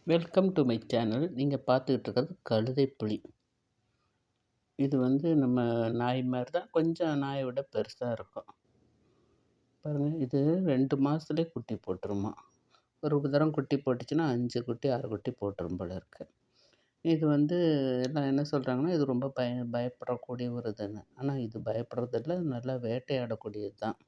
Welcome to my channel. நீங்கள் பார்த்துக்கிட்டு இருக்கிறது கழுதை புலி. இது நம்ம நாய் மாரி தான். கொஞ்சம் நாயை விட பெருசா இருக்கும். பாருங்க, இது 2 மாசத்துலயே குட்டி போட்டுருமாம். ஒரு தரம் குட்டி போட்டுச்சுன்னா 5 குட்டி, 6 குட்டி போட்டுரும் போல இருக்கு. இது எல்லாம் என்ன சொல்கிறாங்கன்னா, இது ரொம்ப பயப்படக்கூடிய ஒரு இதுன்னு. ஆனால் இது பயப்படுறதில்ல, நல்லா வேட்டையாடக்கூடியது தான்.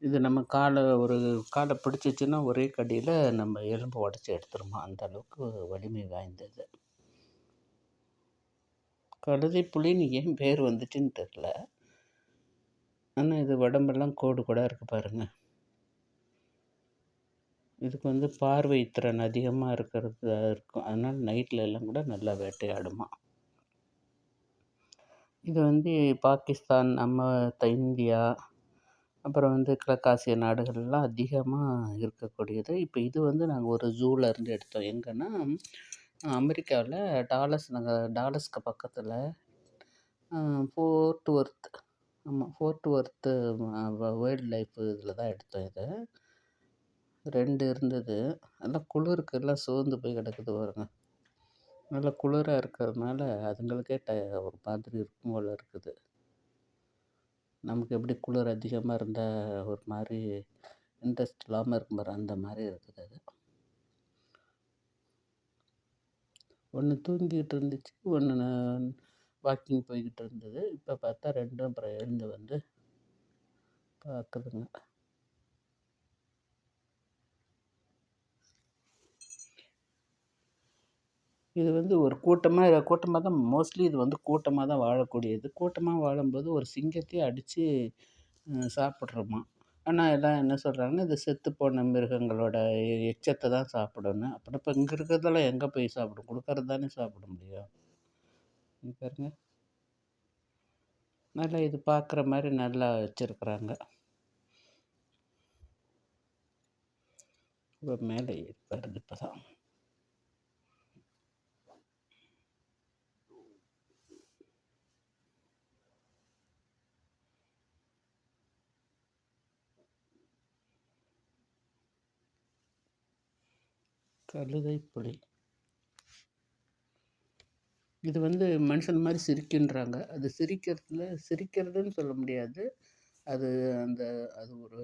இது நம்ம காலை பிடிச்சிச்சுன்னா ஒரே கடியில் நம்ம எலும்பை உடச்சி எடுத்துருமா. அந்த அளவுக்கு வலிமை வாய்ந்தது. கழுதை புலின்னு ஏன் பேர் வந்துச்சுன்னு தெரில. ஆனால் இது உடம்பெல்லாம் கோடு கூட இருக்குது பாருங்க. இதுக்கு பார்வை திறன் அதிகமாக இருக்கும். அதனால் நைட்டில் எல்லாம் கூட நல்லா வேட்டையாடுமா. இது பாகிஸ்தான், இந்தியா, அப்புறம் கிழக்காசிய நாடுகள்லாம் அதிகமாக இருக்கக்கூடியது. இப்போ இது நாங்கள் ஒரு ஜூவில் இருந்து எடுத்தோம். எங்கன்னா அமெரிக்காவில் டாலஸ்க்கு பக்கத்தில் ஃபோர்ட் ஒர்த். ஆமாம், ஃபோர்ட் ஒர்த்து வைல்ட் லைஃப் இதில் தான் எடுத்தோம் இதை. 2 இருந்தது. நல்லா குளிருக்கு எல்லாம் சோர்ந்து போய் கிடக்குது பாருங்க. நல்லா குளிராக இருக்கிறதுனால அதுங்களுக்கே ஒரு மாதிரி இருக்கும் போல இருக்குது. நமக்கு எப்படி குளிர் அதிகமாக இருந்தால் ஒரு மாதிரி இன்ட்ரெஸ்ட் இல்லாமல் இருக்கும் பாரு, அந்த மாதிரி இருக்குது அது. ஒன்று தூங்கிக்கிட்டு இருந்துச்சு, ஒன்று வாக்கிங் போய்கிட்டு இருந்தது. இப்போ பார்த்தா 2ம் அப்புறம் எழுந்து பார்க்குதுங்க. இது ஒரு கூட்டமாக தான் மோஸ்ட்லி. இது கூட்டமாக தான் வாழக்கூடியது. கூட்டமாக வாழும்போது ஒரு சிங்கத்தையே அடித்து சாப்பிட்றோமா. ஆனால் எல்லாம் என்ன சொல்கிறாங்கன்னா, இது செத்துப்போன மிருகங்களோட எச்சத்தை தான் சாப்பிடணும். அப்புறம் இப்போ இங்கே இருக்கிறதெல்லாம் எங்கே போய் சாப்பிடும்? கொடுக்கறது தானே சாப்பிட முடியும். பாருங்க, நல்லா இது பார்க்குற மாதிரி நல்லா வச்சுருக்குறாங்க. இப்போ மேலே வருது இப்போ தான். கழுதை புலி. இது மனுஷன் மாதிரி சிரிக்கின்றாங்க. அது சிரிக்கிறதுன்னு சொல்ல முடியாது. அது அது ஒரு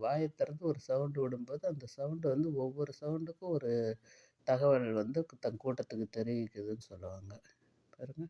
வாயை திறந்து ஒரு சவுண்டு விடும்போது, அந்த சவுண்டு ஒவ்வொரு சவுண்டுக்கும் ஒரு தகவல் தன் கூட்டத்துக்கு தெரிவிக்குதுன்னு சொல்லுவாங்க. பாருங்க,